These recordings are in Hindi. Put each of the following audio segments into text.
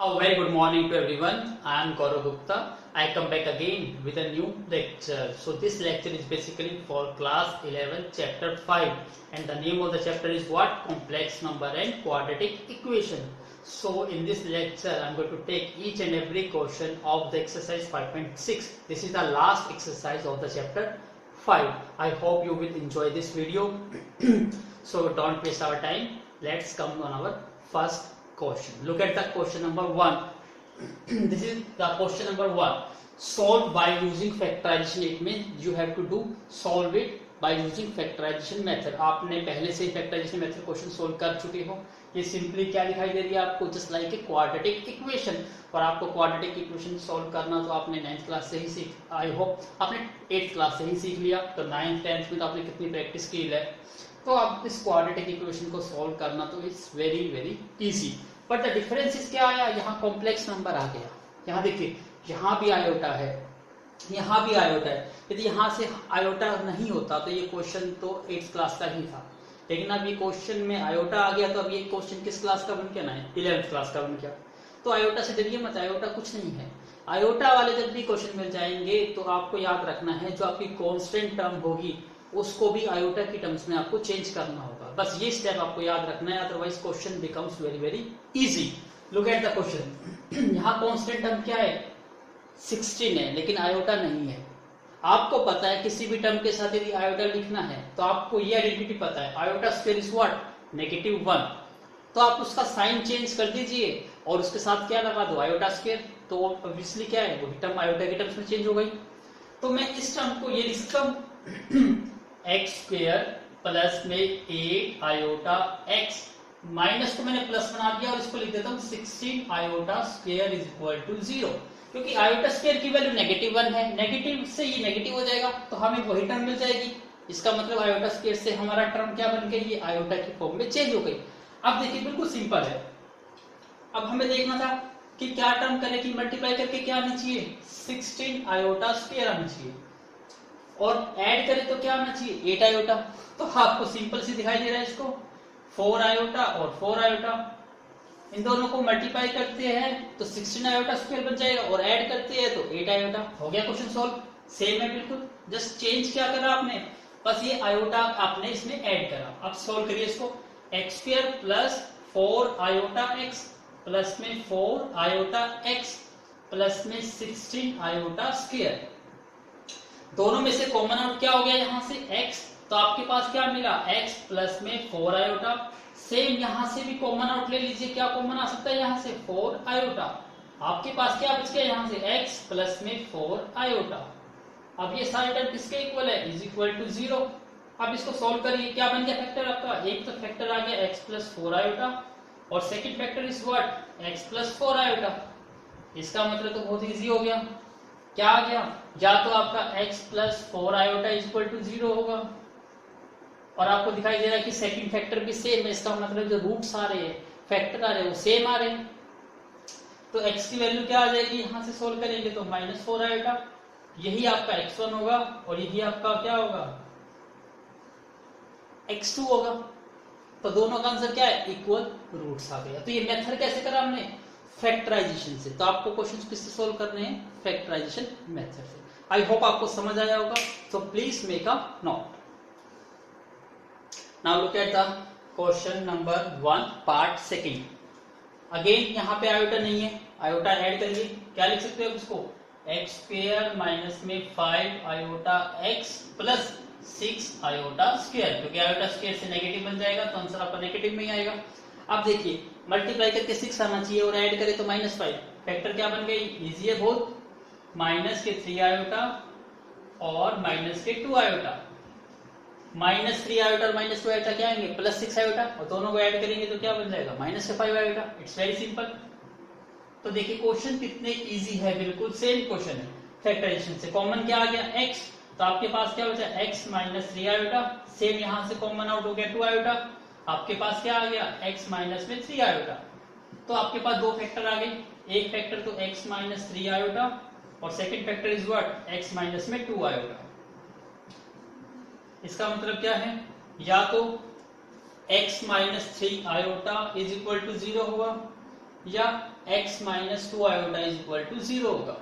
A very good morning to everyone. I am Gaurav Gupta. I come back again with a new lecture. So this lecture is basically for class 11 chapter 5 and the name of the chapter is what? Complex number and quadratic equation. So in this lecture I am going to take each and every question of the exercise 5.6. This is the last exercise of the chapter 5. I hope you will enjoy this video. So don't waste our time. Let's come on our first question. Look at the question number 1. This is the question number 1. Solve by using factorization. It means you have to do solve it by using factorization method. आपने पहले से ही factorization method क्वेश्चन सोल्व कर चुके हो. ये सिंपली क्या दिखाई दे रही है आपको? Just like a quadratic equation. और आपको क्वाड्रेटिक इक्वेशन सोल्व करना तो आपने 9th क्लास से ही सीख, आई होप आपने 8th क्लास से ही सीख लिया. तो 9th 10th में तो आपने कितनी प्रैक्टिस की है. तो आप इस क्वाड्रेटिक इक्वेशन को सॉल्व करना तो it's very very easy. But the difference is क्या आया? यहाँ कॉम्प्लेक्स नंबर आ गया. यहाँ देखिए, यहाँ भी आयोटा है, यहाँ भी आयोटा है. यदि यहाँ से आयोटा नहीं होता तो ये क्वेश्चन तो 8th क्लास का ही था. लेकिन अब ये क्वेश्चन में आयोटा आ गया तो अब ये क्वेश्चन किस क्लास का बन गया ना? 11th क्लास का बन गया. तो आयोटा से डरिए मत, आयोटा कुछ नहीं है. आयोटा वाले जब भी क्वेश्चन मिल जाएंगे तो आपको याद रखना है जो आपकी कॉन्स्टेंट टर्म होगी उसको भी आयोटा की टर्म्स में आपको चेंज करना होगा. बस ये स्टेप आपको याद रखना है, otherwise question becomes very very easy. Look at the question. यहाँ कांस्टेंट टर्म क्या है? 16 है, लेकिन आयोटा नहीं है. आपको पता है किसी भी टर्म के साथ यदि आयोटा लिखना है तो आपको ये आइडेंटिटी पता है, आयोटा स्क्वायर इज व्हाट? -1. तो आप उसका साइन चेंज कर दीजिए और उसके साथ क्या लगा दो? Iota square. तो ऑब्वियसली क्या है? वही टर्म आयोटा के टर्म्स में चेंज हो गई. तो मैं इस टर्म को ये लिखता हूं एक्स स्क्वेयर प्लस में 8 आयोटा एक्स, माइनस को मैंने प्लस बना दिया और इसको लिख देता हूँ 16 iota square is equal to 0. क्योंकि आयोटा स्क्वेयर की वैल्यू -1 है, नेगेटिव से ये नेगेटिव हो जाएगा तो हमें वही टर्म मिल जाएगी. इसका मतलब आयोटा स्क्वेयर से हमारा टर्म क्या बन गई? ये आयोटा की फॉर्म में चेंज हो गई. अब देखिए बिल्कुल सिंपल है. अब हमें देखना था कि क्या टर्म करें कि मल्टीप्लाई करके क्या आनी चाहिए? 16 आयोटा स्क्वेयर आनी चाहिए और ऐड करें तो क्या आना चाहिए? 8 आयोटा. तो आपको सिंपल सी दिखाई दे रहा है इसको 4 आयोटा और 4 आयोटा. इन दोनों को मल्टीप्लाई करते हैं तो 16 आयोटा स्क्वायर बन जाएगा और ऐड करते हैं तो 8 आयोटा. हो गया क्वेश्चन सॉल्व. सेम है बिल्कुल, जस्ट चेंज क्या करा आपने? बस ये आयोटा आपने इसमें ऐड करा. अब सॉल्व करिए इसको. X square plus 4 iota x plus में 4 आयोटा एक्स प्लस में 16 आयोटा स्क्वायर. दोनों में से कॉमन आउट क्या हो गया? यहाँ से x. तो आपके पास क्या मिला? x प्लस में 4 आयोटा. सेम यहाँ से भी कॉमन आउट ले लीजिए. क्या कॉमन आ सकता है यहाँ से? 4 आयोटा. आपके पास क्या बच गया यहाँ से? x प्लस में 4 आयोटा. अब ये सारे टर्म किसके इक्वल है? Is equal to 0. अब इसको सॉल्व करिए. क्या बन गया फैक्टर आपका? एक तो फैक्टर आ गया x प्लस 4 आयोटा और second factor is what? x plus 4 iota. इसका मतलब तो बहुत इजी हो गया. क्या आ गया? या तो आपका x plus 4 iota is equal to 0 होगा और आपको दिखाई दे रहा है कि सेकंड फैक्टर भी सेम है. इसका मतलब जो रूट्स आ रहे हैं, फैक्टर आ रहे हैं, वो सेम आ रहे हैं. तो x की वैल्यू क्या आ जाएगी? यहां से सोल्व करेंगे तो -4 आयोटा. यही आपका x1 होगा और यही आपका क्या होगा? x2 होगा. तो दोनों का आंसर क्या है? इक्वल रूट्स आ गया. तो ये मेथड कैसे करा हमने? फैक्टराइजेशन से. तो आपको क्वेश्चन किससे सोल्व करने हैं? फैक्टराइजेशन मेथड से. आई होप आपको समझ आया होगा. तो please make a note. Now look at the question number 1 part second. Again यहाँ पे आयोटा नहीं है, आयोटा ऐड करिए. क्या लिख सकते हो इसको? एक्स स्क्वायर माइनस में 5 iota x plus 6 iota square. क्योंकि आयोटा स्क्वायर से नेगेटिव बन जाएगा तो आंसर आपका नेगेटिव में ही आएगा. अब देखिए मल्टीप्लाई करके 6 आना चाहिए और ऐड करें तो -5. फैक्टर क्या बन गई? इजी है बहुत. माइनस के 3 आयोटा और माइनस के 2 आयोटा. -3 आयोटा और -2 आयोटा क्या आएंगे? +6 आयोटा. और दोनों को ऐड करेंगे तो क्या बन जाएगा? -5 आयोटा. It's very simple. तो देखिए क्वेश्चन कितने इजी है, बिल्कुल सेम क्वेश्चन है. फैक्टराइजेशन से कॉमन क्या आ गया? x. तो आपके पास क्या बचा? x -3 iota. सेम यहां से कॉमन आउट हो गया 2 आयोटा. आपके पास क्या आ गया? x माइनस में 3 आयोटा. तो आपके पास दो फैक्टर आ गए. एक फैक्टर तो x माइनस 3 आयोटा और second factor is what? x minus में 2 आयोटा. इसका मतलब क्या है? या तो x minus 3 iota is equal to 0 होगा या x minus 2 iota is equal to 0 होगा।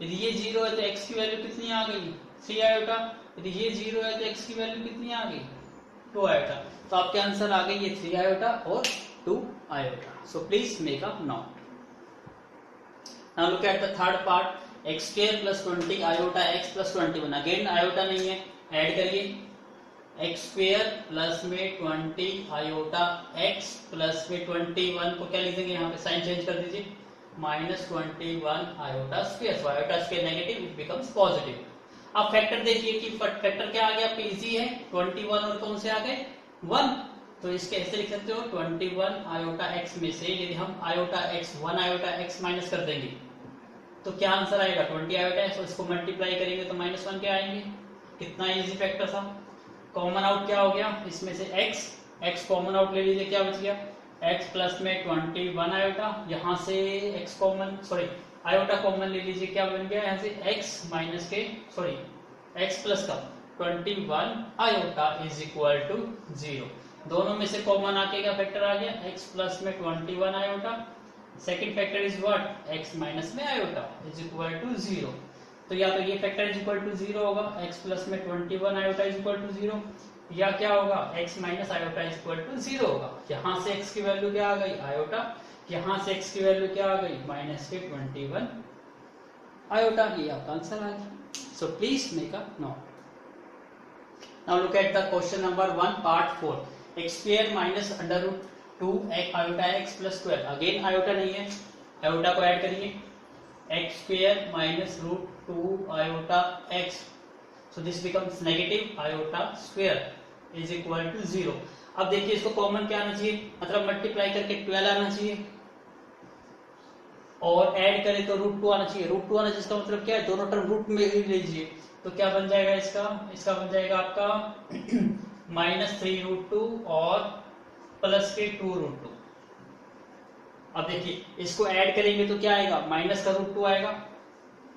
यदि ये 0 है तो x की वैल्यू कितनी आ गई 3 आयोटा, यदि ये 0 है तो x की वैल्यू कितनी आ गई 2 आयोटा। तो आपके आंसर आ गई ये 3 आयोटा और 2 iota. So please make a note. Now look at the third part, x square plus 20 iota x plus 21। Again iota नहीं है, ऐड करिए x स्क्वायर प्लस में 20 आयोटा x प्लस में 21 को क्या लिखेंगे, यहाँ पे साइन चेंज कर दीजिए, minus 21 iota square. So iota square negative, it becomes positive. अब फैक्टर देखिए कि फैक्टर क्या आ गया, आपके इजी है, 21 और कौन से आ गए 1, तो इसके ऐसे लिख सकते हो 21 आयोटा x में से यदि हम iota x 1 iota x minus कर देंगे तो क्या आंसर आएगा 20 आयोटा x, और इसको मल्टीप्लाई करेंगे तो -1 क्या आएंगे। कितना इजी फैक्टर था। कॉमन आउट क्या हो गया इसमें से x कॉमन आउट ले लीजिए, क्या बच गया x प्लस में 21 आयोटा, यहाँ से x कॉमन आयोटा कॉमन ले लीजिए, क्या बन गया यहाँ से x माइनस के x प्लस का 21 आयोटा इज इक्वल टू 0। दोनों में से कॉमन आके क्या फैक्टर आ गया x प्लस में 21 iota, second factor is what x minus में आयोटा इज इक्वल टू 0। तो या तो ये फैक्टर इज इक्वल टू 0 होगा, x प्लस में 21 आयोटा इज इक्वल टू 0, या क्या होगा x minus iota is equal to 0 होगा। यहाँ से x की वैल्यू क्या आ गई आयोटा, यहाँ से x की वैल्यू क्या आ गई माइनस के 21 आयोटा, ये आपका आंसर आ गया। So please make a note. Now look at the question number 1 part 4, x square minus under root 2 iota x plus 12। Again iota नहीं है, आयोटा को ऐड करिए, x square minus root 2 iota x, so this becomes negative iota square is equal to 0। अब देखिए इसको कॉमन क्या आना चाहिए, मतलब मल्टीप्लाई करके 12 आना चाहिए, और ऐड करें तो रूट 2 आना चाहिए। रूट 2 आना चाहिए इसका मतलब क्या है, दोनों टर्म रूट में ही लीजिए, तो क्या बन जाएगा इसका बन जाएगा आपका -3√2 और प्लस के 2√2। अब देखिए इसको ऐड करेंगे तो क्या आएगा, माइनस का √2 आएगा,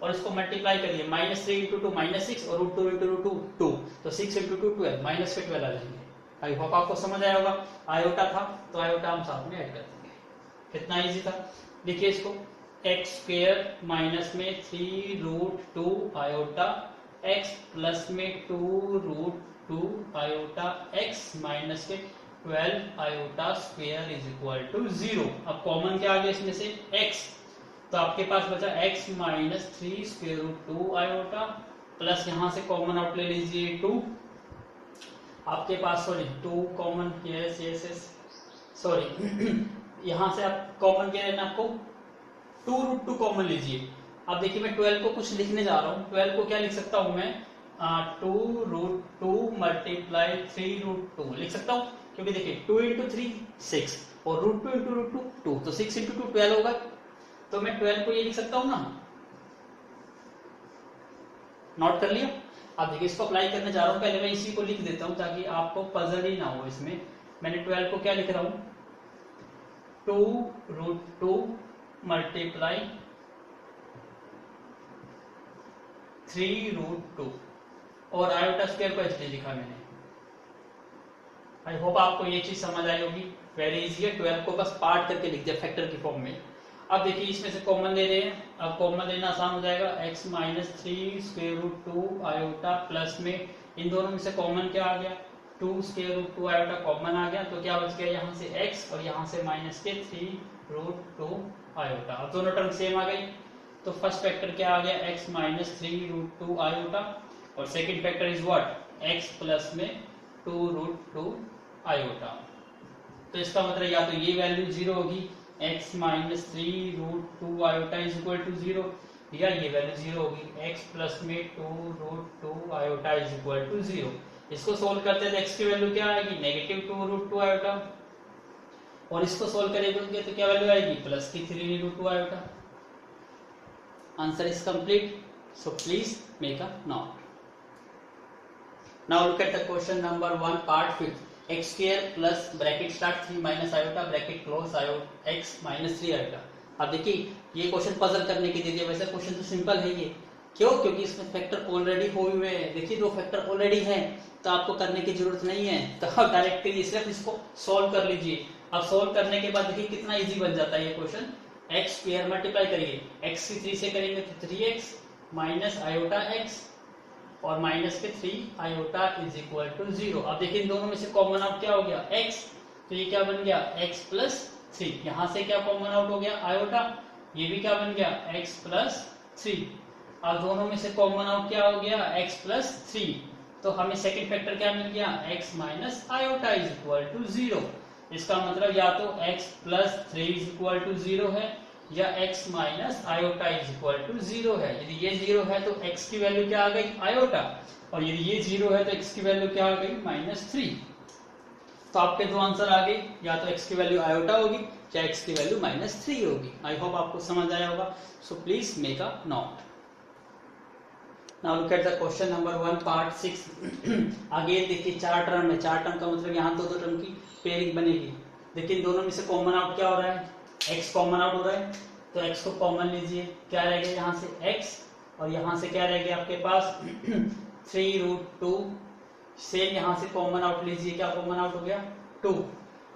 और इसको मल्टीप्लाई करिए, -3 × 2 -6 और √2 × 2 2, तो 6 × 2 12, माइनस के 12 आ जाएंगे। आई होप आपको समझ आया होगा। आयोटा था तो आयोटा हम साथ में ऐड कर देंगे, कितना इजी था। देखिए इसको x स्क्वायर माइनस में 3√2 आयोटा x प्लस में 2√2 आयोटा x माइनस के 12 iota square is equal to 0। अब कॉमन क्या आ गया इसमें से x, तो आपके पास बचा x minus 3 square root 2 iota, plus यहाँ से कॉमन आउट ले लीजिए 2, आपके पास 2 कॉमन, यस यहाँ से आप कॉमन क्या लेना, आपको 2√2 कॉमन लीजिए। अब देखिए मैं 12 को कुछ लिखने जा रहा हूँ, 12 को क्या लिख सकता हूँ मैं 2√2 मल्टीप्लाई 3√2 लिख सकता हूँ, क्योंकि देखिए 2 × 3 6 और √2 × √2 2, तो 6 × 2 12 होगा, तो मैं 12 को ये लिख सकता हूँ ना। नोट कर लिया। अब देखिए इसको अप्लाई करने जा रहा हूँ, पहले मैं इसी को लिख देता हूँ ताकि आपको पजल ही ना हो इसमें। मैंने 12 को क्या लिख रहा हूँ 2√2 मल्टीप्लाई 3√2 और आयोटा स्क्वायर को ऐसे लिखा मैंने। आई होप आपको ये चीज समझ आई होगी, वेरी इजी है। 12 को बस पार्ट करके लिख दिया फैक्टर की फॉर्म में। अब देखिए इसमें से कॉमन ले रहे हैं, अब कॉमन लेना आसान हो जाएगा, x minus 3 square root 2 iota plus में इन दोनों में से कॉमन क्या आ गया 2 स्क्वायर रूट 2 आयोटा कॉमन आ गया, तो क्या बच गया यहाँ से x और यहाँ से माइनस के 3√2 आयोटा। अब दोनों टर्म सेम आ गई, तो फर्स्ट फैक्टर क्या आ गया x माइनस 3√2 आयोटा, और second factor is what x plus में 2√2 आयोटा। तो इसका मतलब या तो ये वैल्यू 0 होगी x minus 3√2 iota is equal to 0, या ये वैल्यू 0 होगी x प्लस में 2√2 आयोटा इज इक्वल टू 0। इसको सोल्व करते हैं तो x की वैल्यू क्या आएगी -2√2 आयोटा, और इसको सोल्व करेंगे तो क्या वैल्यू आएगी प्लस की 3√2 iota. Answer is complete, so please make a note. Now look at the question number 1 part 5, x square plus bracket start 3 minus iota bracket close iota x minus 3 iota. अब देखिए ये क्वेश्चन पजल करने के दे दिया, वैसे क्वेश्चन तो सिंपल है ये, क्यों, क्योंकि इसमें फैक्टर ऑलरेडी हुए हैं। देखिए दो फैक्टर ऑलरेडी हैं तो आपको करने की जरूरत नहीं है, तो आप डायरेक्टली सिर्फ इसको सॉल्व कर लीजिए। अब सॉल्व करने के बाद देखिए कितना इजी बन जाता है ये क्वेश्चन। एक्स स्क्वायर मल्टीप्लाई करिए, एक्स की 3 से करेंगे तो 3x माइनस आयोटा x और माइनस के 3 आयोटा इज इक्वल टू 0। अब देखिए इन दोनों में से कॉमन आउट क्या हो गया x, तो ये क्या बन गया x प्लस 3। यहाँ से क्या कॉमन आउट हो गया आयोटा, ये भी क्या बन गया x प्लस 3। अब दोनों में से कॉमन आउट क्या हो गया x प्लस 3, तो हमें सेकंड फैक्टर क्या मिल गया x minus iota is equal to 0। इसका मतलब या तो x plus 3 is equal to 0 है या x minus iota is equal to 0 है। यदि ये 0 है तो x की वैल्यू क्या आ गई आयोटा, और यदि ये 0 है तो x की वैल्यू क्या आ गई -3। तो आपके दो आंसर आ गए, या तो x की वैल्यू आयोटा होगी या x की वैल्यू -3 होगी। आई होप आपको समझ आया होगा। सो please make a note. Now look at the question number 1 part 6। Again देखिए 4 टर्म है, 4 टर्म का मतलब यहाँ दो टर्म की पेयरिंग बनेगी। देखिए दोनों में से कॉमन आउट क्या हो रहा है, x कॉमन आउट हो रहा है, तो x को कॉमन लीजिए, क्या रह गया यहाँ से x और यहाँ से क्या रह गया आपके पास 3√2। सेम यहाँ से कॉमन आउट लीजिए, क्या कॉमन आउट हो गया 2,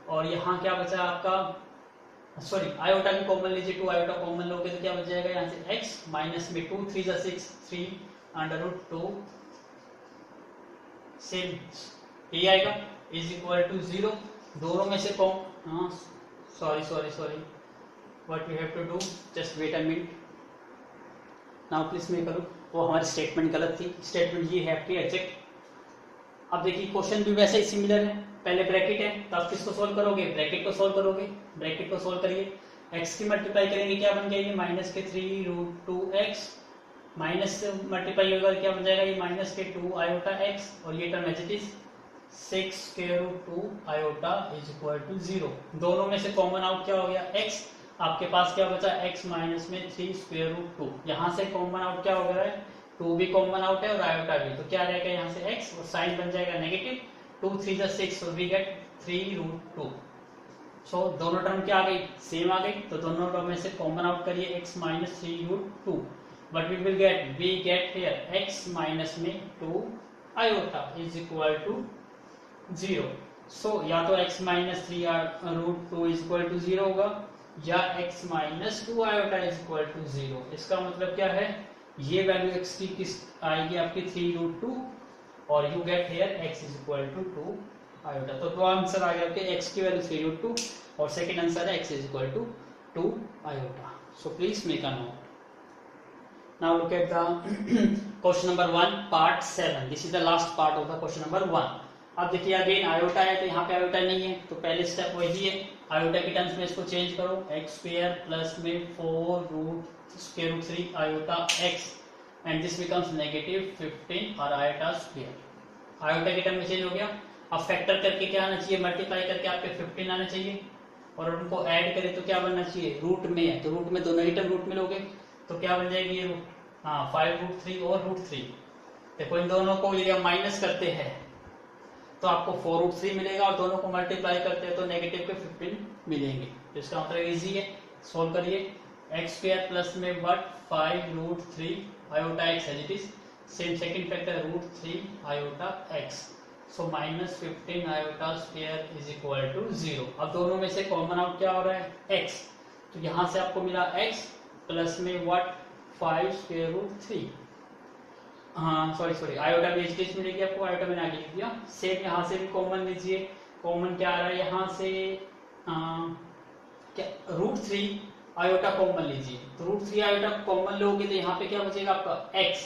और यहाँ क्या बचा आपका, सॉरी आयोटा भी कॉमन लीजिए, 2 आयोटा कॉमन लोगे तो क्या बच जाएगा यहाँ से x माइनस में 2 3 6 3√2 सेम ये आएगा इज इक्वल टू 0। दोनों में से कौन, sorry what we have to do, just wait a minute. Now please मैं करूँ, वो हमारी स्टेटमेंट गलत थी, स्टेटमेंट ये है आपकी एग्जैक्ट। अब देखिए क्वेश्चन भी वैसे ही सिमिलर है, पहले ब्रैकेट है तो आप किसको सोल्व करोगे, ब्रैकेट को सोल्व करोगे, ब्रैकेट को सोल्व करिए, x की मल्टीप्लाई करेंगे क्या बन जाएगी माइनस के 3√2x, माइनस से मल्टीप्लाई होगा क्या बन जाएगा ये माइनस के 2 आयोटा x, और ये term as it is 6√2 iota is equal to 0। दोनों में से कॉमन आउट क्या हो गया x, आपके पास क्या बचा x माइनस में 3√2। यहाँ से कॉमन आउट क्या हो गया है 2 भी कॉमन आउट है और आयोटा भी, तो क्या रहेगा यहाँ से x और साइन बन जाएगा नेगेटिव, 2 3 6 so we get 3√2। सो दोनों टर्म क्या आ गई सेम आ गई, तो दोनों टर्म में से कॉमन आउट करिए x minus 3√2, but we get here x minus में 2 आयोटा इज इक्वल टू 0। सो या तो x minus 3√2 is equal to 0 होगा या x minus 2 iota is equal to 0। इसका मतलब क्या है, ये वैल्यू x की किस आएगी आपकी 3√2 और you get here x is equal to 2 iota. तो दो आंसर आ गया आपके, x की वैल्यू 3√2 और सेकंड आंसर है x is equal to 2 iota. So please make a note. Now look at the question number 1 part 7. This is the last part of the question number 1. अब देखिए अगेन आयोटा है तो यहाँ पे आयोटा नहीं है, तो पहले स्टेप वही है, आयोटा के टर्म्स में इसको चेंज करो, x स्क्वायर प्लस में 4√3 iota x and this becomes negative 15 और आयोटा स्क्वायर। आयोटा के टर्म में चेंज हो गया। अब फैक्टर करके क्या आना चाहिए, मल्टीप्लाई करके आपके 15 आना चाहिए, और उनको ऐड करें तो क्या बनना चाहिए, रूट में है तो रूट में दोनों ही टर्म रूट में लोगे तो क्या बन जाएगी ये रूट, हाँ 5√3 और √3। देखो इन दोनों को यदि हम माइनस करते हैं तो आपको 4√3 मिलेगा और दोनों को मल्टीप्लाई करते हैं तो नेगेटिव के 15 मिलेंगे। तो इसका मतलब इजी है, सोल्व करिए, x स्क्वायर प्लस में 5√3 iota x as it is, same second factor √3 iota x, so -15 iota square is equal to 0। अब दोनों में से कॉमन आउट क्या हो रहा है x, तो यहां से आपको मिला x प्लस में 5√3, हाँ सॉरी आयोटा भी एच मिलेगी आपको, आयोटा मैंने आगे लिख दिया। सेम यहाँ से भी कॉमन लीजिए, कॉमन क्या आ रहा है यहाँ से क्या √3 आयोटा कॉमन लीजिए, तो √3 आयोटा कॉमन लोगे तो यहाँ पे क्या बचेगा आपका x,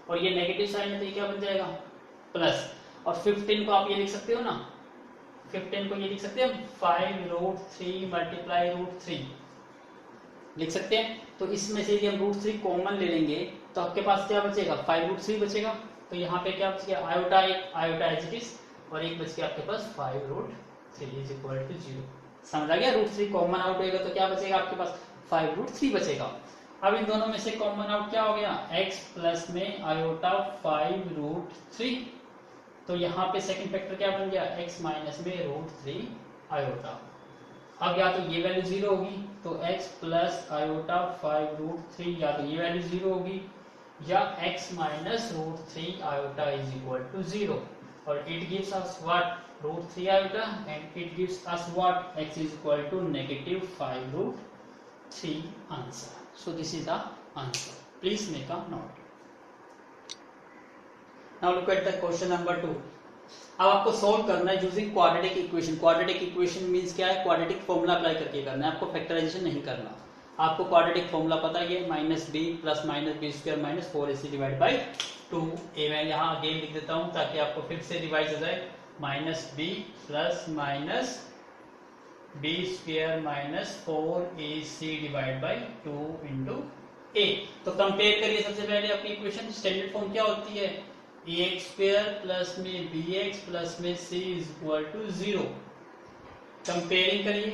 और ये नेगेटिव साइन है तो ये क्या बन जाएगा प्लस, और 15 को आप ये लिख सकते हो ना, 15 को ये लिख सकते हैं 5√3 मल्टीप्लाई √3 लिख सकते हैं। तो इसमें से यदि हम √3 कॉमन ले लेंगे तो आपके पास क्या बचेगा 5√3 बचेगा, तो यहाँ पे क्या बच गया आयोटा एज इट इज, और एक बच गया आपके पास 5√3 इज इक्वल टू 0। समझ आ गया, √3 कॉमन आउट होगा तो क्या बचेगा आपके पास 5√3 बचेगा। अब इन दोनों में से कॉमन आउट क्या हो गया x प्लस में आयोटा 5√3, तो यहाँ पे सेकंड फैक्टर क्या बन गया x माइनस में √3 आयोटा। अब या तो ये वैल्यू 0 होगी तो x प्लस आयोटा 5√3, या तो ये वैल्यू 0 होगी या x minus √3 iota is equal to 0, और it gives us what √3 iota and it gives us what x is equal to negative 5√3। 3 answer. So this is the answer. Please make a note. Now look at the question number 2. अब आपको सोल्व करना है using quadratic equation. Quadratic equation means क्या है? क्वाड्रेटिक फॉर्मूला अप्लाई करके करना है, आपको फैक्टराइजेशन नहीं करना. आपको क्वाड्रेटिक फॉर्मूला पता है, minus B plus minus B square minus 4ac divide by 2a. मैं यहाँ अगेन लिख देता हूँ ताकि आपको फिर से रिवाइज हो जाए. Minus B plus minus B square minus 4ac divide by 2 into A. तो कंपेयर करिए सबसे पहले अपनी इक्वेशन. स्टैंडर्ड फॉर्म क्या होती है? ax स्क्वायर प्लस में bx प्लस में c is equal to 0. Comparing करिए.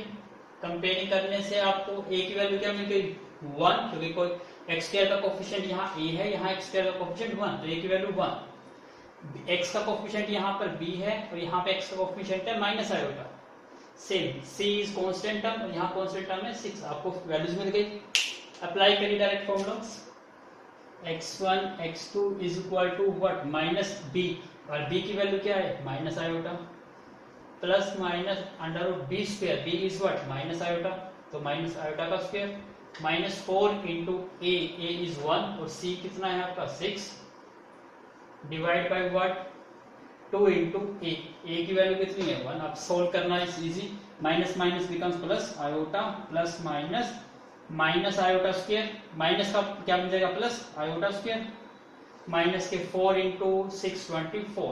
कंपेयरिंग करने से आपको a की वैल्यू क्या मिल गई? 1, क्योंकि कोई x स्क्वायर का कोफिशिएंट यहाँ a है, यहाँ x स्क्वायर का कोफिशिएंट 1, तो a की वैल्यू 1. x का कोफिशिएंट यहाँ पर b है और यहाँ पे x का कोफिशिएंट है minus iota. Same c is constant term और यहाँ कांस्टेंट टर्म है 6. आपको वैल्यूज मिल गई. अप्लाई करिए direct formula. x1 x2 is equal to what? Minus b. और b की वैल्यू क्या है? Minus iota. Plus minus under root B square. B is what? Minus iota, तो माइनस आयोटा का square. Minus 4 into A. A is 1 और c कितना है आपका? 6 divide by what? 2 into A. A की वैल्यू कितनी है? 1. अब सोल्व करना है easy. Minus minus becomes plus iota plus minus minus iota square. Minus का क्या बन जाएगा? Plus iota square. माइनस के 4 into 6 24.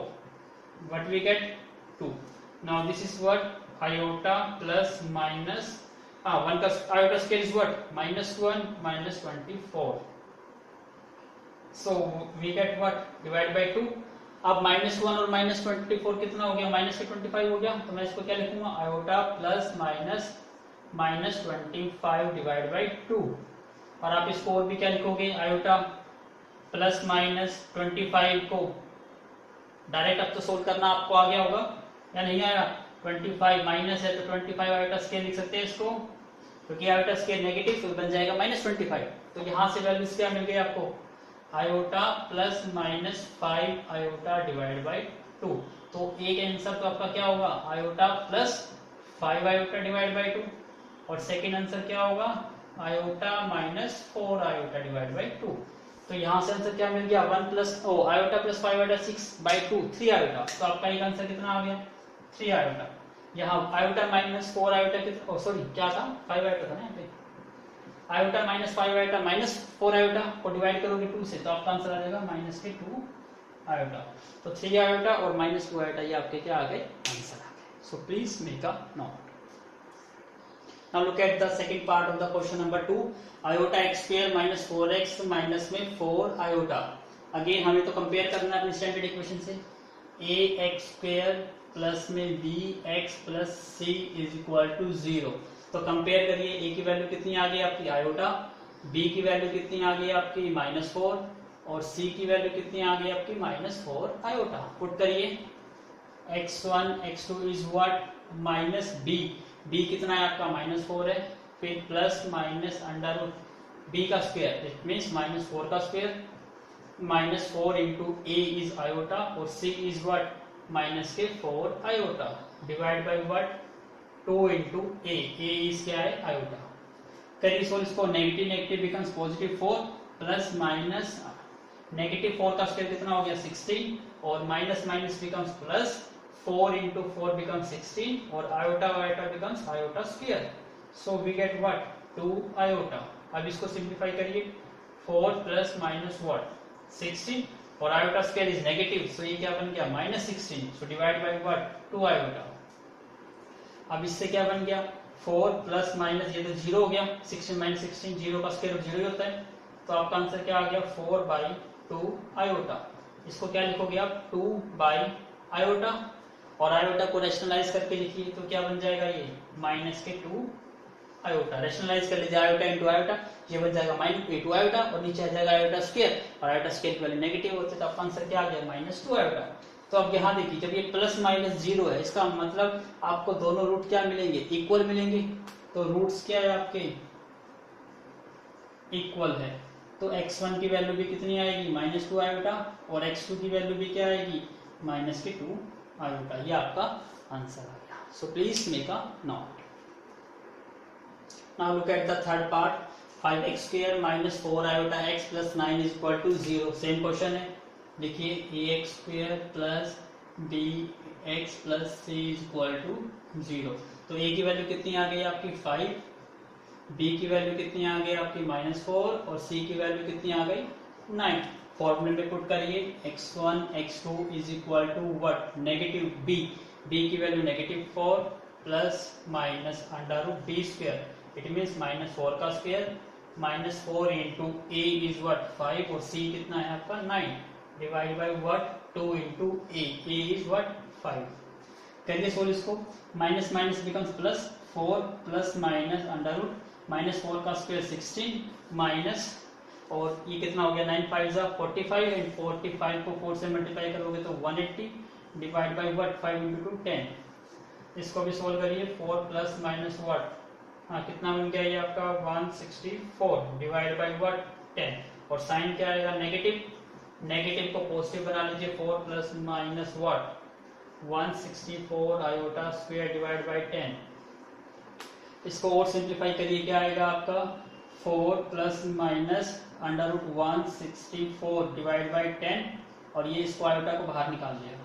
What we get? 2. Now this is what? Iota plus minus 1 का iota square is what? Minus 1 minus 24. So we get what? Divide by 2. अब माइनस 1 और माइनस 24 कितना हो गया? माइनस के 25 हो गया. तो मैं इसको क्या लिखूंगा? Iota plus minus minus 25 divide by 2. और आप इसको और भी क्या लिखोगे? आयोटा प्लस माइनस 25 को डायरेक्ट अब तो सोल्व करना आपको आ गया होगा या नहीं आया? 25 माइनस है तो 25 आयोटा स्केयर लिख सकते हैं इसको, क्योंकि आयोटा स्केयर नेगेटिव तो बन जाएगा माइनस 25. तो यहाँ से वैल्यूज क्या मिल गई आपको? Iota plus minus 5 iota divide by 2. तो एक आंसर तो आपका क्या होगा? Iota plus 5 iota divide by 2. और सेकेंड आंसर क्या होगा? Iota minus 4 iota divide by 2. तो यहाँ से आंसर क्या मिल गया? 1 plus iota plus 5 iota 6 by 2 3 iota. तो आपका एक आंसर कितना आ गया? 3 आयोटा. यहाँ आयोटा माइनस 4 आयोटा कितना? सॉरी क्या था? 5 आयोटा था ना यहाँ पे. Iota minus 5 iota minus 4 iota को डिवाइड करोगे 2 से, तो आपका आंसर आ जाएगा माइनस के 2 आयोटा. तो 3 आयोटा और माइनस 2 आयोटा ये आपके क्या आ गए? आंसर आ गए. सो please make a note. Now look at the second part of the question number 2. Iota x square minus 4x minus में 4 iota. Again हमें तो कंपेयर करना है अपनी स्टैंडर्ड इक्वेशन से. ax square प्लस में bx plus c is equal to 0. तो कंपेयर करिए. a की वैल्यू कितनी आ गई आपकी? आयोटा. b की वैल्यू कितनी आ गई आपकी? माइनस 4. और c की वैल्यू कितनी आ गई आपकी? Minus 4 iota. पुट करिए. x1 x2 is what? Minus b. b कितना है आपका? माइनस 4 है. फिर plus minus under root b का स्क्वायर, इट मीन्स माइनस 4 का square. Minus 4 into A is iota और c इज व्हाट? माइनस के 4 iota divide by what? 2 into A. A is क्या है? आयोटा. करिए सॉल्व इसको. Negative negative becomes positive 4 plus minus negative 4 का स्क्वायर कितना हो गया? 16. और minus minus becomes plus. 4 into 4 becomes 16 और iota becomes iota square. So we get what? 2 iota. अब इसको सिंप्लीफाई करिए. 4 plus minus what? 16 और iota square is negative. So ये क्या बन गया? minus 16. So divide by what? 2 iota. अब इससे क्या बन गया? 4 plus minus ये तो 0 हो गया. 16 minus 16 0 का स्क्वायर 0 ही होता है. तो आपका आंसर क्या आ गया? 4 by 2 iota. इसको क्या लिखोगे आप? 2 by iota. और आयोटा को रैशनलाइज करके लिखिए तो क्या बन जाएगा? ये माइनस के 2 आयोटा. रैशनलाइज कर लीजिए. आयोटा इंटू आयोटा ये बन जाएगा माइनस 2 आयोटा और नीचे आ जाएगा आयोटा स्क्वायर. और आयोटा स्क्वायर की वैल्यू नेगेटिव होती है तो आपका आंसर क्या आ गया? Minus 2 iota. तो अब यहाँ देखिए जब ये प्लस माइनस 0 है इसका मतलब आपको दोनों रूट क्या मिलेंगे? इक्वल मिलेंगे. तो रूट्स क्या है आपके? इक्वल है. तो x1 की वैल्यू भी कितनी आएगी? Minus 2 iota. और x2 की वैल्यू भी क्या आएगी? माइनस के 2 आयोटा. ये आपका आंसर आ गया. So please make a note. Now look at the third part. 5x square minus 4 iota x plus 9 is equal to 0. Same question है. देखिए ax square plus bx plus c is equal to 0. तो a की वैल्यू कितनी आ गई आपकी 5, b की वैल्यू कितनी आ गई आपकी -4 और c की वैल्यू कितनी आ गई 9. फॉर्मूले में पुट करिए x1 x2 is equal to what negative b की value -4 plus minus under root b square. It means -4 का square -4 into a is what 5 और c कितना है आपका 9 divide by what 2 into a is what 5. करिए सोल्व इसको. Minus minus becomes plus 4 plus minus under root -4 का स्क्वायर 16 माइनस और ये कितना हो गया 9 5 45 एंड 45 को 4 से मल्टीप्लाई करोगे तो 180 डिवाइड बाई व्हाट 5 इंटू 10. इसको भी सोल्व करिए 4 प्लस माइनस व्हाट कितना बन गया ये आपका 164 डिवाइड बाई व्हाट 10 और साइन क्या आएगा नेगेटिव को पॉजिटिव बना लीजिए 4 plus minus what 164 iota square divide by 10. इसको और सिंप्लीफाई करिए क्या आएगा आपका 4 plus minus under root 164 divide by 10 और ये इसको आयोटा को बाहर निकाल दिया.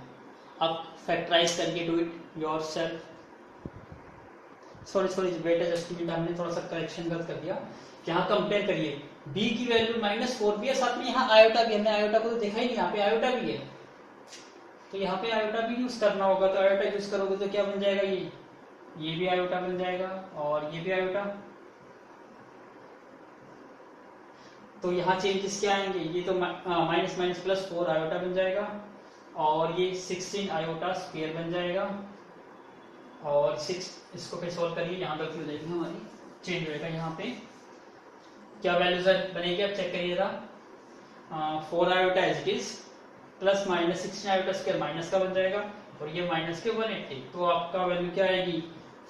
अब फैक्टराइज करके do it your self. Sorry बेटा जस्ट मिनट हमने थोड़ा सा करेक्शन गलत कर दिया. यहाँ कंपेयर करिए b की वैल्यू -4 भी है साथ में यहाँ आयोटा भी. हमने आयोटा को तो देखा ही नहीं, यहाँ पे आयोटा भी है तो यहाँ पे आयोटा भी यूज करना होगा. तो आयोटा यूज करोगे तो क्या बन जाएगा ये भी आयोटा बन जाएगा और ये भी आयोटा. तो यहाँ चेंजेस क्या आएंगे ये तो माइनस माइनस प्लस 4 आयोटा बन जाएगा और ये 16 आयोटा स्क्वायर बन जाएगा और 6 इसको फिर सोल्व करिए. यहाँ गलती हो जाएगी हमारी चेंज होएगा. यहाँ पे क्या वैल्यूज बनेगी आप चेक करिएगा. 4 iota as it is plus minus 16 iota square minus का बन जाएगा और ये माइनस के 180. तो आपका वैल्यू क्या आएगी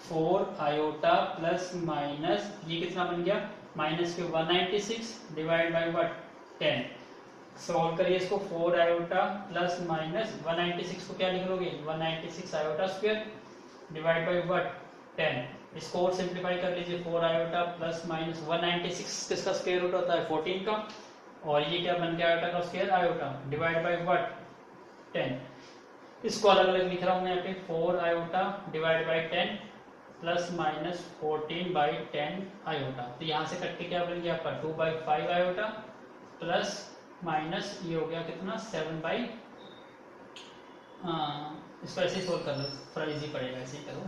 4 आयोटा प्लस माइनस ये कितना बन गया माइनस के 196 डिवाइड बाई व्हाट 10. सॉल्व करिए इसको 4 आयोटा प्लस माइनस 196 को क्या लिख लोगे 196 iota square divide by what 10. इसको और सिंप्लीफाई कर लीजिए 4 आयोटा प्लस माइनस 196 किसका स्क्वायर रूट होता है 14 का और ये क्या बन गया आयोटा का square iota divide by what 10. इसको अलग अलग लिख रहा हूं मैं यहाँ पे 4 iota divide by 10 plus minus 14 by 10 iota. तो यहाँ से कट के क्या बन गया आपका 2 बाई 5 आयोटा प्लस माइनस ये हो गया कितना 7 बाई इसको ऐसे ही सोल्व कर लो थोड़ा इजी पड़ेगा. ऐसे ही करो.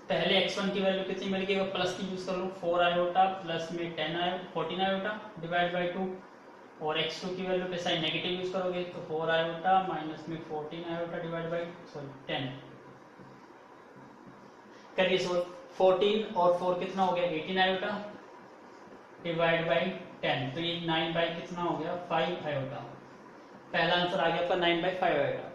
पहले x1 की वैल्यू कितनी मिल गई प्लस की यूज कर लो 4 आयोटा प्लस में 14 आयोटा डिवाइड बाई 2 और x2 की वैल्यू पे साइन नेगेटिव यूज करोगे तो 4 आयोटा माइनस में 14 आयोटा डिवाइड बाई 10. करिए सोल्व. 14 और 4 कितना हो गया 18 आयोटा डिवाइड बाई 10 तो ये 9 बाई कितना हो गया 5 आयोटा. पहला आंसर आ गया आपका 9 बाई 5 आयोटा.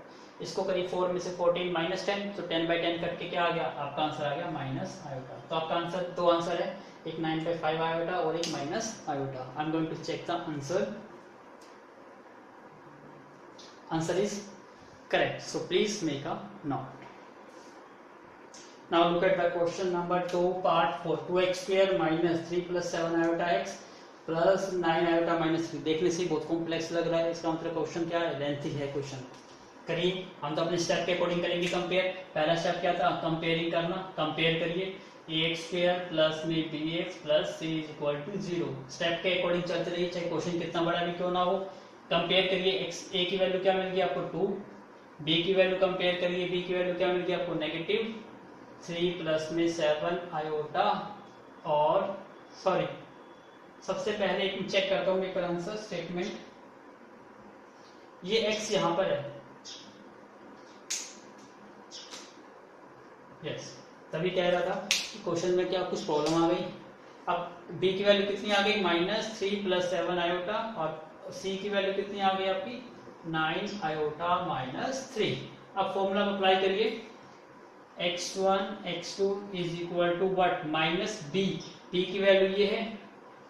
इसको करिए 4 में से 14 माइनस 10 तो 10 बाई 10 कट के क्या आ गया आपका आंसर आ गया माइनस आयोटा. तो आपका आंसर दो आंसर है एक 9 बाई 5 आयोटा और एक minus iota. I am going to check the answer. Answer is correct so please make a note. Now look at the question number 2 part 4 2x square minus 3 plus 7 iota x plus 9 iota minus 3. देखने से बहुत कॉम्प्लेक्स लग रहा है. इसका मतलब क्वेश्चन क्या है लेंथी है क्वेश्चन. करिए हम तो अपने स्टेप के अकॉर्डिंग करेंगे कंपेयर. पहला स्टेप क्या था कंपेयरिंग करना. कंपेयर करिए ax square प्लस में bx plus c is equal to 0. Step के अकॉर्डिंग चलते रहिए चाहे क्वेश्चन कितना बड़ा भी क्यों ना हो. कंपेयर करिए a की वैल्यू क्या मिल गई आपको 2. b की वैल्यू कंपेयर करिए b की वैल्यू क्या मिल गई आपको नेगेटिव 3 प्लस में 7 आयोटा और सॉरी सबसे पहले एक चेक करता हूं एक आंसर स्टेटमेंट. ये x यहां पर है यस तभी कह रहा था कि क्वेश्चन में क्या कुछ प्रॉब्लम आ गई. अब b की वैल्यू कितनी आ गई -3 प्लस 7 आयोटा और c की वैल्यू कितनी आ गई आपकी 9 आयोटा -3. अब फॉर्मूला अप्लाई करिए x1 x2 is equal to what minus b. b की वैल्यू ये है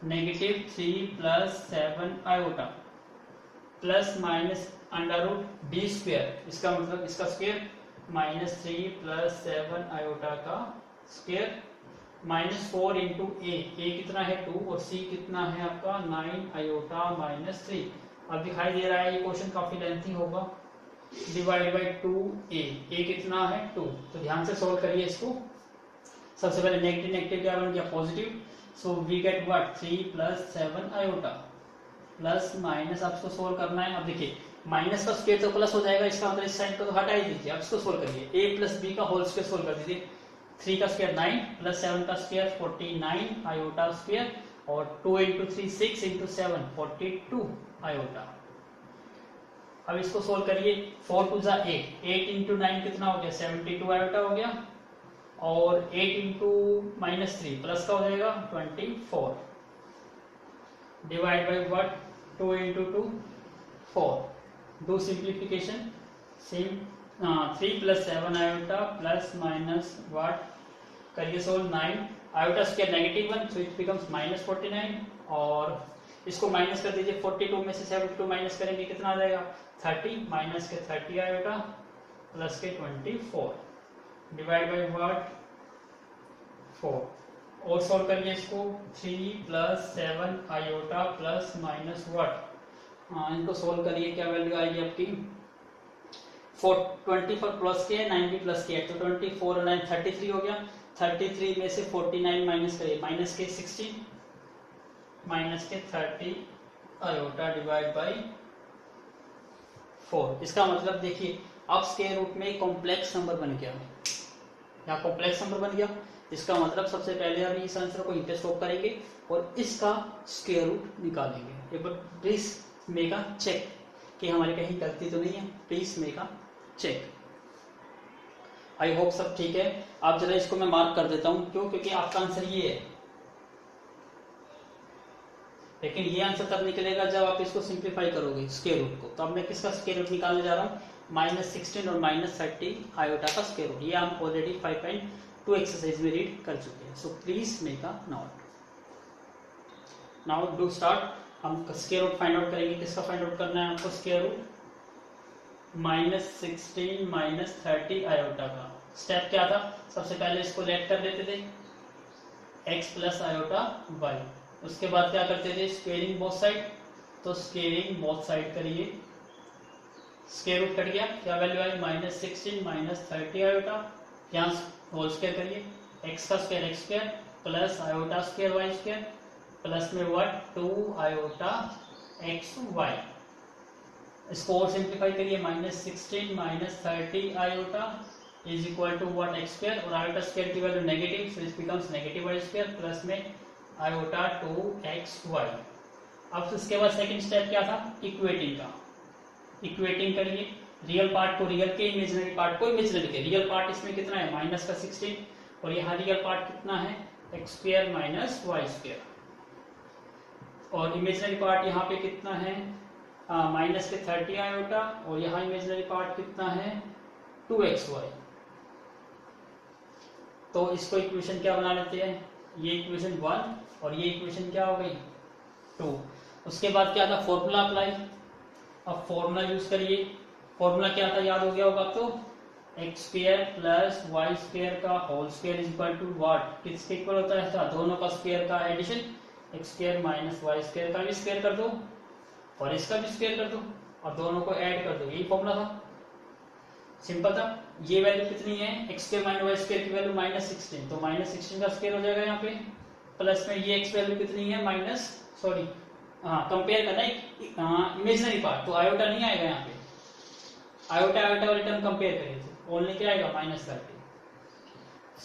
negative 3 plus 7 iota plus minus under root b square. इसका मतलब इसका स्क्वायर -3 प्लस 7 आयोटा का स्क्वायर -4 इंटू ए कितना है 2 और सी कितना है आपका 9 आयोटा -3। अब दिखाई दे रहा है ये क्वेश्चन काफी लेंथी होगा। डिवाइड बाई 2 ए कितना है 2। तो ध्यान से सोल्व करिए इसको। सबसे पहले नेगेटिव नेगेटिव क्या बन गया positive, so we get what 3 + 7 iota plus minus. अब इसको सोल्व करना है। अब देखिए माइनस का स्क्वायर तो प्लस हो जाएगा, इसका मतलब इस साइन को तो हटा ही दीजिए। अब इसको सोल्व करिए, a + b का होल स्क्वायर सोल्व कर दीजिए। 3 का स्क्वायर 9 + 7 का स्क्वायर 49 आयोटा स्क्वायर और 2 × 3 6 × 7 42 आयोटा। अब इसको सोल्व करिए। 4 2 = 8, 8 × 9 कितना हो गया 72 आयोटा हो गया और 8 × -3 प्लस का हो जाएगा 24। Divide by what 2 × 2 4। Do simplification. 3 + 7 iota plus minus what करिए solve 9 iota square -1 so it becomes -49 और इसको माइनस कर दीजिए। 42 में से 72 माइनस करेंगे कितना आ जाएगा 30 माइनस के 30 आयोटा प्लस के 24 डिवाइड बाई व्हाट 4 और सोल्व करिए इसको। 3 + 7 आयोटा प्लस माइनस व्हाट इनको सोल्व करिए क्या वैल्यू आएगी आपकी 24 प्लस के 9 प्लस के तो 24 और 9 33 हो गया। 33 में से 49 माइनस करिए माइनस के 16 माइनस के 30 आयोटा डिवाइड बाई 4। इसका मतलब देखिए अब स्क्वायर रूट में कॉम्प्लेक्स नंबर बन गया, यहाँ कॉम्प्लेक्स नंबर बन गया। इसका मतलब सबसे पहले हम इस आंसर को इंटरस्टॉप करेंगे और इसका स्क्वायर रूट निकालेंगे। एक बार प्लीज मेक अ चेक कि हमारी कहीं गलती तो नहीं है, please make a check. I hope सब ठीक है। आप जरा इसको मैं मार्क कर देता हूं, क्यों? क्योंकि आपका आंसर ये है, लेकिन ये आंसर तब निकलेगा जब आप इसको सिंप्लीफाई करोगे स्क्वायर रूट को। तो अब मैं किसका स्क्वायर रूट निकालने जा रहा हूँ -16 और -30 आयोटा का स्क्वायर रूट। ये हम ऑलरेडी 5.2 एक्सरसाइज में रीड कर चुके हैं। सो please make a note. Now do start. हम स्क्वायर रूट फाइंड आउट करेंगे। किसका फाइंड आउट करना है हमको स्क्वायर रूट -16 -30 आयोटा का। स्टेप क्या था, सबसे पहले इसको लेट कर लेते थे x + आयोटा y। उसके बाद क्या करते थे स्क्वेयरिंग बोथ साइड, तो स्क्वेयरिंग बोथ साइड करिए। स्क्वायर रूट कट गया, क्या वैल्यू आई -16 -30 आयोटा। यहाँ होल स्क्वायर करिए, x का square x square plus iota square y square plus में व्हाट 2 आयोटा x y। इसको और सिंप्लीफाई करिए -16 -30 iota is equal to what x square और आयोटा स्क्वायर की value negative so it becomes -y square plus में आयोटा 2xy। अब इसके बाद सेकंड स्टेप क्या था इक्वेटिंग का। इक्वेटिंग करिए, रियल पार्ट को रियल के, इमेजिनरी पार्ट को इमेजिनरी के। रियल पार्ट इसमें कितना है -16 और यहाँ रियल पार्ट कितना है x स्क्वायर -y स्क्वायर और इमेजिनरी पार्ट यहाँ पे कितना है -30 आयोटा और यहाँ इमेजिनरी पार्ट कितना है 2xy। तो इसको इक्वेशन क्या बना लेते हैं, ये इक्वेशन 1 और ये इक्वेशन क्या हो गई 2। उसके बाद क्या था फॉर्मूला अप्लाई। अब फॉर्मूला यूज करिए। फॉर्मूला क्या था याद हो गया होगा तो x square plus y square का whole square is equal to what किसके इक्वल होता है दोनों का स्क्वायर का addition. x square -y square का भी स्क्वायर कर दो और इसका भी स्क्वायर कर दो और दोनों को ऐड कर दो। यही फॉर्मूला था, सिंपल था। ये वैल्यू कितनी है x स्क्वायर -y स्क्वायर की वैल्यू -16 तो -16 का स्क्वायर हो जाएगा यहाँ पे प्लस में ये x वैल्यू कितनी है कंपेयर करना है इमेजिनरी पार्ट तो आयोटा नहीं आएगा यहाँ पे। आयोटा वाली टर्म कंपेयर करिए तो ओनली क्या आएगा -30।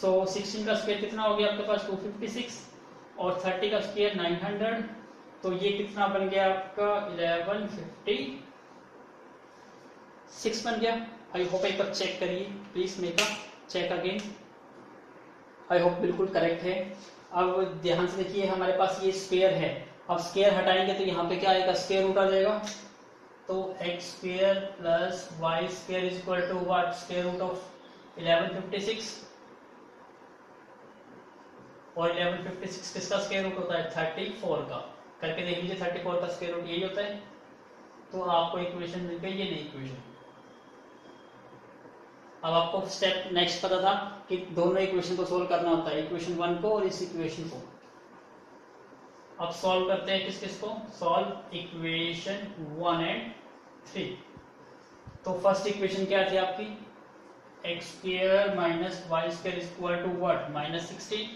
सो 16 का स्क्वायर कितना हो गया आपके पास 256 और 30 का स्क्वायर 900 तो ये कितना बन गया आपका 1156 बन गया। आई होप एक बार चेक करिए, please make a check again. I hope बिल्कुल करेक्ट है। अब ध्यान से देखिए हमारे पास ये स्क्वायर है, अब स्क्वायर हटाएंगे तो यहाँ पे क्या आएगा स्क्वायर रूट आ जाएगा। तो x square plus y square is equal to what square root of 1156 और 1156 किसका स्क्वायर रूट होता है 34 का। करके देख लीजिए 34 का स्क्वायर रूट यही होता है। तो आपको इक्वेशन मिल गई ये नई इक्वेशन। अब आपको स्टेप नेक्स्ट पता था कि दोनों इक्वेशन को सोल्व करना होता है, इक्वेशन 1 को और इस इक्वेशन को। अब सॉल्व करते हैं किस किस को, सॉल्व इक्वेशन 1 एंड 3। तो फर्स्ट इक्वेशन क्या थी आपकी, x square minus y square is equal to what, -16।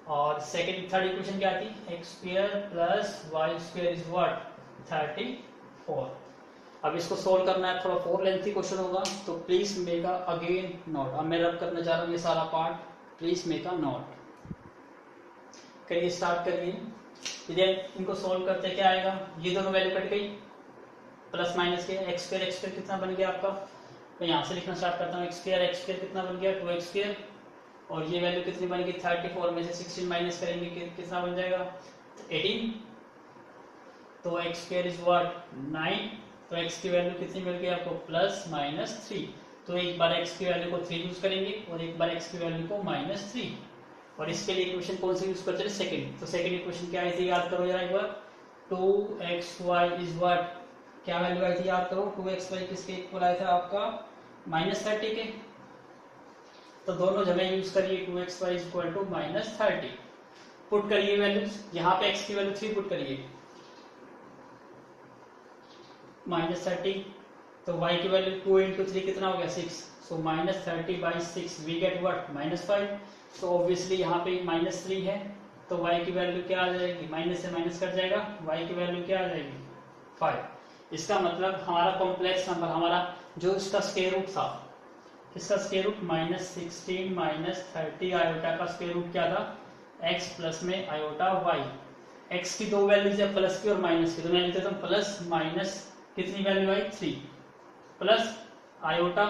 और सेकंड थर्ड इक्वेशन क्या थी, x square plus y square is what, 34। अब इसको सोल्व करना है, थोड़ा 4 लेंथी क्वेश्चन होगा, तो please make a again note. अब मैं रब करना चाह रहा हूँ ये सारा part, please make a note. करिए, स्टार्ट करिए। इधर इनको सोल्व करते क्या आएगा, ये दोनों वैल्यू कट गई, प्लस माइनस के एक्स स्क्वायर कितना बन गया आपका, मैं यहाँ से लिखना स्टार्ट करता हूँ, एक्स स्क्वायर कितना बन गया, 2x स्क्वायर, और ये वैल्यू कितनी बनेगी 34 में से 16 माइनस करेंगे कितना बन जाएगा 18। तो एक्स स्क्वायर इज व्हाट 9, तो x की वैल्यू कितनी मिल गई आपको, +-3। तो एक बार x की वैल्यू को 3 यूज करेंगे और एक बार x की वैल्यू को -3, और इसके लिए इक्वेशन कौन सी यूज करते हैं, सेकंड। तो सेकंड इक्वेशन क्या आई थी, याद करो जरा एक बार, 2xy इज व्हाट, क्या वैल्यू आई थी याद करो, 2xy किसके इक्वल आया था आपका, -30 के। तो दोनों जगह यूज करिए, 2xy is equal to -30। Put करिए वैल्यूज, यहाँ पे x की वैल्यू 3 पुट करिए, -30, तो y की वैल्यू 2 इंटू 3 कितना हो गया 6, सो -30/6 वी गेट व्हाट, -5। तो ऑब्वियसली यहाँ पे -3 है, तो y की वैल्यू क्या आ जाएगी, माइनस से माइनस कट जाएगा, y की वैल्यू क्या आ जाएगी 5। इसका मतलब हमारा कॉम्प्लेक्स नंबर, हमारा जो इसका स्क्वायर रूट था, इसका स्क्वायर रूट -16 -30 आयोटा का स्क्वायर रूट क्या था, x प्लस में आयोटा y। x की दो वैल्यूज है, प्लस की और माइनस की, तो मैं लिख देता हूँ प्लस माइनस कितनी वैल्यू आई 3 प्लस आयोटा,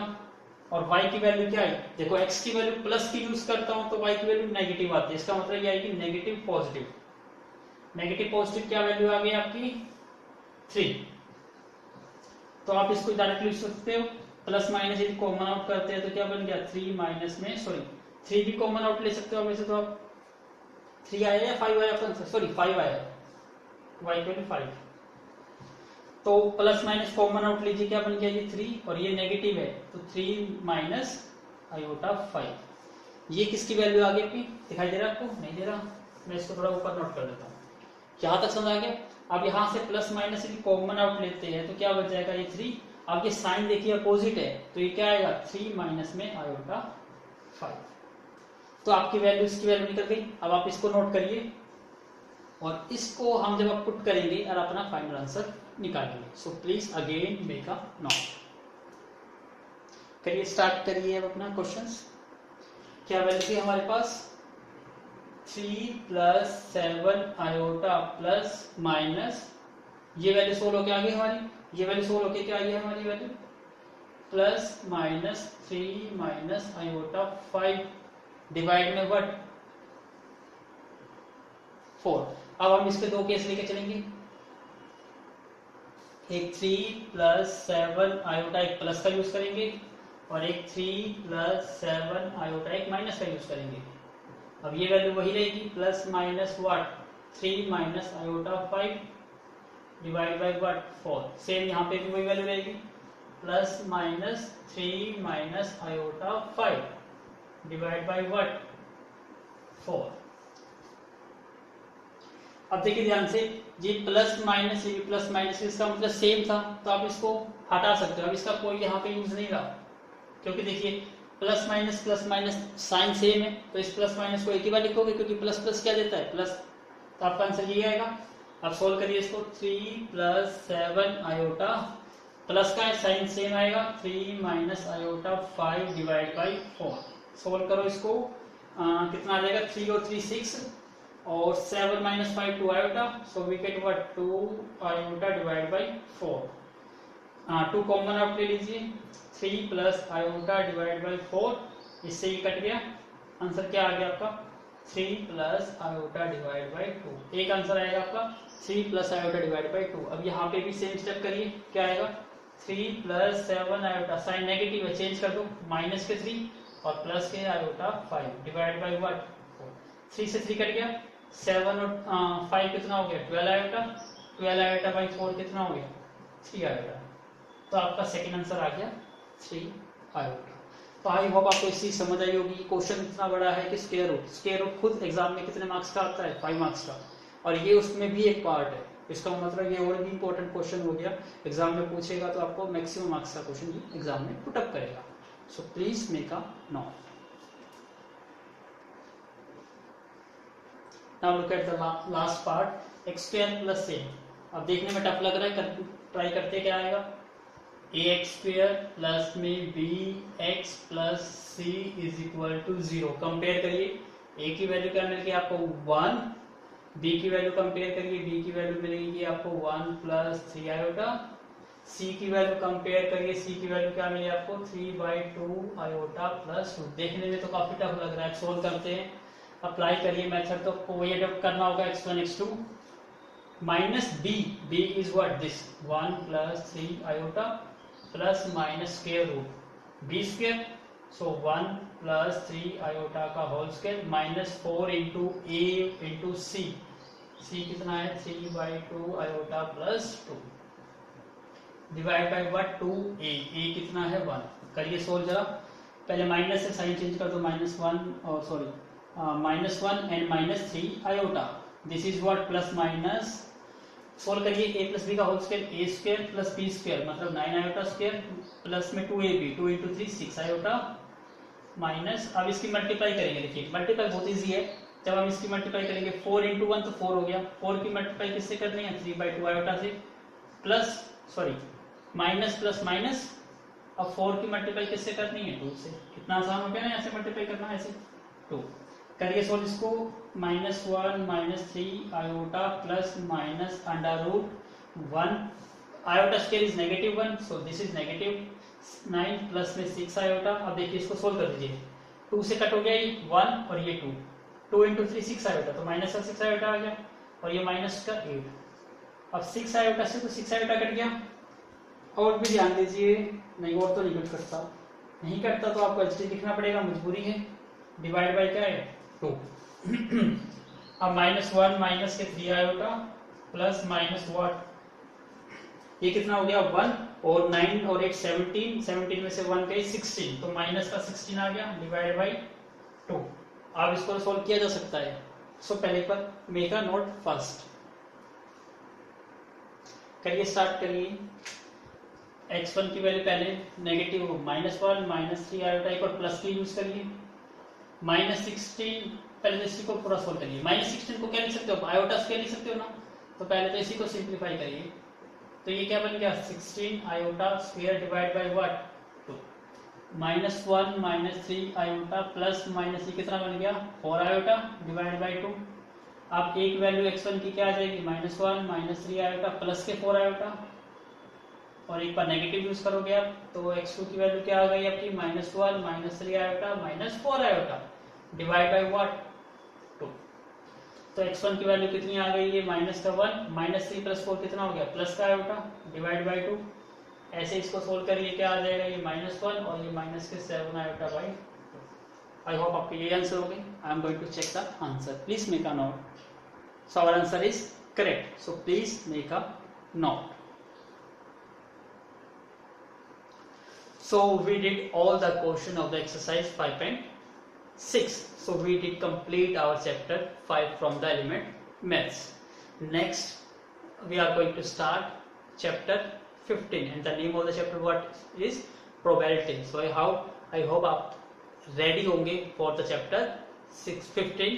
और y की वैल्यू क्या है, देखो x की वैल्यू प्लस की यूज करता हूं तो y की वैल्यू नेगेटिव आती है, इसका मतलब ये आएगी नेगेटिव पॉजिटिव। नेगेटिव पॉजिटिव क्या वैल्यू आ गई आपकी 3। तो आप इसको डायरेक्टली लिख सकते हो, प्लस माइनस यदि कॉमन आउट करते हैं तो क्या बन गया 3 माइनस में, सॉरी 3 भी कॉमन आउट ले सकते हो वैसे तो आप, 3 आया या 5 आया आपका, सॉरी 5 आया, y की वैल्यू 5। तो प्लस माइनस कॉमन आउट लीजिए, क्या बन गया ये 3 और ये नेगेटिव है, तो 3 माइनस आयोटा 5। ये किसकी वैल्यू आ गई आपकी, दिखाई दे रहा है आपको, नहीं दे रहा, मैं इसको थोड़ा ऊपर नोट कर देता हूँ, यहाँ तक समझ आ गया। अब यहाँ से प्लस माइनस यदि कॉमन आउट लेते हैं तो क्या बच जाएगा ये 3। अब ये साइन देखिए अपोजिट है, तो ये क्या आएगा 3 माइनस में आयोटा 5। तो आपकी वैल्यू इसकी वैल्यू निकल गई। अब आप इसको नोट करिए और इसको हम जब आप पुट करेंगे और अपना फाइनल आंसर निकालेंगे। So please again make a note. करिए, स्टार्ट करिए अब अपना क्वेश्चंस। क्या वैल्यू थी हमारे पास 3 + 7 आयोटा प्लस माइनस, ये वैल्यू सोल्व होके आ गई हमारी, ये वैल्यू सोल्व होके क्या आई है हमारी वैल्यू +-3 माइनस आयोटा 5 डिवाइड में व्हाट 4। अब हम इसके दो केस लेके चलेंगे, एक 3 + 7 आयोटा एक प्लस का यूज करेंगे और एक 3 + 7 आयोटा एक माइनस का यूज करेंगे। अब ये वैल्यू वही रहेगी, plus minus what 3 minus iota 5 divide by what 4। Same यहाँ पे भी वही वैल्यू रहेगी, +-3 minus iota 5 divide by what 4। अब देखिए ध्यान से, ये प्लस माइनस, ये प्लस माइनस, इसका मतलब सेम था, तो आप इसको हटा सकते हो। अब इसका कोई यहाँ पे यूज नहीं रहा, क्योंकि देखिए प्लस माइनस साइन सेम है, तो इस प्लस माइनस को एक ही बार लिखोगे, क्योंकि प्लस प्लस क्या देता है प्लस, तो आपका आंसर ये आएगा। अब सोल्व करिए इसको, 3 + 7 आयोटा प्लस का साइन सेम आएगा, 3 minus iota 5 divide by 4। Solve करो इसको, कितना आ जाएगा 3 और 3 6 और 7 - 5 2 iota, so we get what 2 iota divide by 4। 2 common out ले लीजिए, 3 + आयोटा डिवाइड बाई 4, इससे ही कट गया। आंसर क्या आ गया आपका 3 + आयोटा डिवाइड बाई 2। एक आंसर आएगा आपका 3 + आयोटा डिवाइड बाई 2। अब यहाँ पे भी सेम स्टेप करिए, क्या आएगा 3 + 7 आयोटा, साइन नेगेटिव है चेंज कर दो, माइनस के 3 और प्लस के आयोटा 5 डिवाइड बाई व्हाट 4। 3 से 3 कट गया, 7 और 5 कितना हो गया 12 आयोटा, 12 आयोटा बाई 4 कितना हो गया 3 आयोटा। तो आपका सेकंड आंसर आ गया 3 आयोटा। तो आई होप आपको इस चीज समझ आई होगी। क्वेश्चन इतना बड़ा है कि स्क्वायर रूट खुद एग्जाम में कितने मार्क्स का आता है, 5 मार्क्स का, और ये उसमें भी एक पार्ट है। इसका मतलब ये और भी इंपॉर्टेंट क्वेश्चन हो गया, एग्जाम में पूछेगा तो आपको मैक्सिमम मार्क्स का क्वेश्चन ये एग्जाम में पुट अप करेगा। So please make a note. Now look at the last part, x square plus a. अब देखने में टफ लग रहा है, ट्राई करते क्या आएगा। ए एक्स स्क्वायर प्लस में b x plus c is equal to 0। Compare करिए, ए की वैल्यू क्या मिल गई आपको 1, बी की वैल्यू कंपेयर करिए, बी की वैल्यू मिलेगी आपको 1 प्लस 3 आयोटा, सी की वैल्यू कंपेयर करिए, सी की वैल्यू क्या मिली आपको 3/2 आयोटा प्लस 2। देखने में तो काफी टफ लग रहा है, सोल्व करते हैं, अप्लाई करिए मेथड। तो कोई अडॉप्ट करना होगा x1 x2 minus b is what this 1 प्लस 3 iota plus minus square root B square, so 1 प्लस 3 आयोटा का whole square minus 4 into a into c कितना है 3/2 iota plus 2 divide by what 2a कितना है 1। करिए सोल्व जरा, पहले माइनस से साइन चेंज कर दो, -1 एंड -3 आयोटा, this is what plus minus. Solve करिए, a प्लस बी का whole square a square plus b square मतलब 9 आयोटा स्क्वायर प्लस में 2ab 2 इंटू 3 6 आयोटा माइनस। अब इसकी मल्टीप्लाई करेंगे, देखिए मल्टीप्लाई बहुत इजी है। जब हम इसकी मल्टीप्लाई करेंगे 4 इंटू 1 तो 4 हो गया, 4 की मल्टीप्लाई किससे करनी है 3/2 आयोटा से, प्लस माइनस प्लस माइनस, अब 4 की मल्टीप्लाई किससे करनी है 2 से। कितना आसान हो गया ना, ऐसे मल्टीप्लाई करना है, ऐसे 2 करिए सोल्व इसको, -1 -3 iota plus minus √1 iota square is -1, so this is -9 plus में 6 आयोटा। अब देखिए इसको सोल्व कर दीजिए, 2 से कट हो गया ये 1 और ये 2 इंटू 3 6 आयोटा, तो माइनस का 6 आयोटा आ गया और ये माइनस का 8। अब 6 आयोटा से तो 6 आयोटा कट गया। और भी ध्यान दीजिए, नहीं और तो नहीं कट करता, नहीं कटता तो आपको एचटी लिखना पड़ेगा, मजबूरी है। डिवाइड बाय क्या है 2 अब -1 माइनस के 3 आयोटा प्लस माइनस व्हाट, ये कितना हो गया 1 और 9 और 8 17 में से 1 गई 16, तो माइनस का 16 आ गया डिवाइड बाई 2। अब इसको सोल्व किया जा सकता है। सो पहले पर मेक अ नोट फर्स्ट, करिए स्टार्ट करिए। x1 की वैल्यू पहले नेगेटिव -1 -3 आयोटा, एक और प्लस की यूज करिए, -16 पहले इसी को पूरा सोल्व करिए। -16 को क्या लिख सकते हो, आयोटा स्क्वायर लिख सकते हो ना, तो पहले तो इसी को सिंप्लीफाई करिए, तो ये क्या बन गया 16 iota square divide by what 2, -1 -3 iota plus minus ये कितना बन गया 4 आयोटा डिवाइड बाय 2। अब एक वैल्यू x1 की क्या आ जाएगी -1 -3 आयोटा प्लस के 4 आयोटा, और एक बार नेगेटिव यूज करोगे आप तो x2 की वैल्यू क्या आ गई आपकी -1 -3 iota -4 iota divide by what 2। तो x1 की वैल्यू कितनी आ गई है -1 -3 प्लस 4 कितना हो गया प्लस का आयोटा डिवाइड बाय 2। ऐसे इसको सोल्व करिए, क्या आ जाएगा ये -1 और ये माइनस के 7 आयोटा बाय 2। आई होप आपके ये आंसर हो गए। I am going to check the answer, please make a note. So our answer is correct, so please make a note. So we did all the question of the exercise 5.6. So we did complete our chapter 5 from the element maths. Next we are going to start chapter 15 and the name of the chapter what is probability. So I hope आप ready होंगे for the chapter 15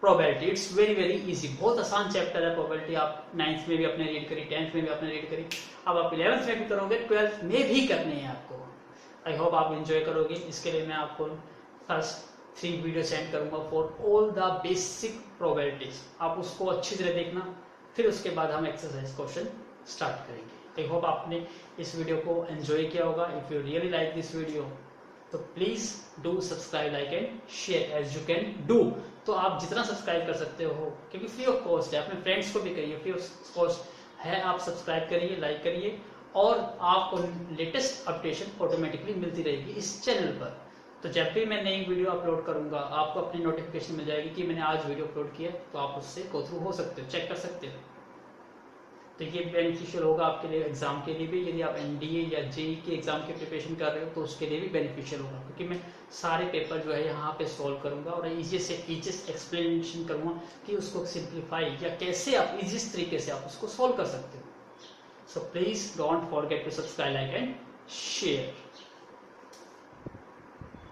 probability. It's very easy, बहुत आसान चैप्टर है probability। आप 9th में भी अपने रीड करी, 10th में भी अपने रीड करी, अब आप 11th में भी करोगे, 12th में भी करने हैं आपको। आई होप आप एंजॉय करोगे। इसके लिए मैं आपको फर्स्ट 3 वीडियो सेंड करूंगा for all the basic probabilities, आप उसको अच्छी तरह देखना, फिर उसके बाद हम एक्सरसाइज क्वेश्चन स्टार्ट करेंगे। आई होप आपने इस वीडियो को एंजॉय किया होगा। If you really like this video तो please do subscribe, like and share as you can do. तो आप जितना सब्सक्राइब कर सकते हो, क्योंकि फ्री ऑफ कॉस्ट है, अपने फ्रेंड्स को भी करिए, फ्री ऑफ कॉस्ट है, आप सब्सक्राइब करिए, लाइक करिए, और आपको लेटेस्ट अपडेशन ऑटोमेटिकली मिलती रहेगी इस चैनल पर। तो जब भी मैं नई वीडियो अपलोड करूंगा आपको अपनी नोटिफिकेशन मिल जाएगी कि मैंने आज वीडियो अपलोड किया, तो आप उससे गो थ्रू हो सकते हो, चेक कर सकते हो। तो ये बेनिफिशियल होगा आपके लिए एग्जाम के लिए भी, यदि आप एनडीए या जेई के एग्जाम की प्रिपरेशन कर रहे हो तो उसके लिए भी बेनिफिशियल होगा, क्योंकि मैं सारे पेपर जो है यहाँ पे सॉल्व करूंगा और ईजीएस्ट एक्सप्लेनेशन करूंगा कि उसको सिंप्लीफाई या कैसे आप ईजीएस्ट तरीके से आप उसको सॉल्व कर सकते हो. So please don't forget to subscribe, like and share.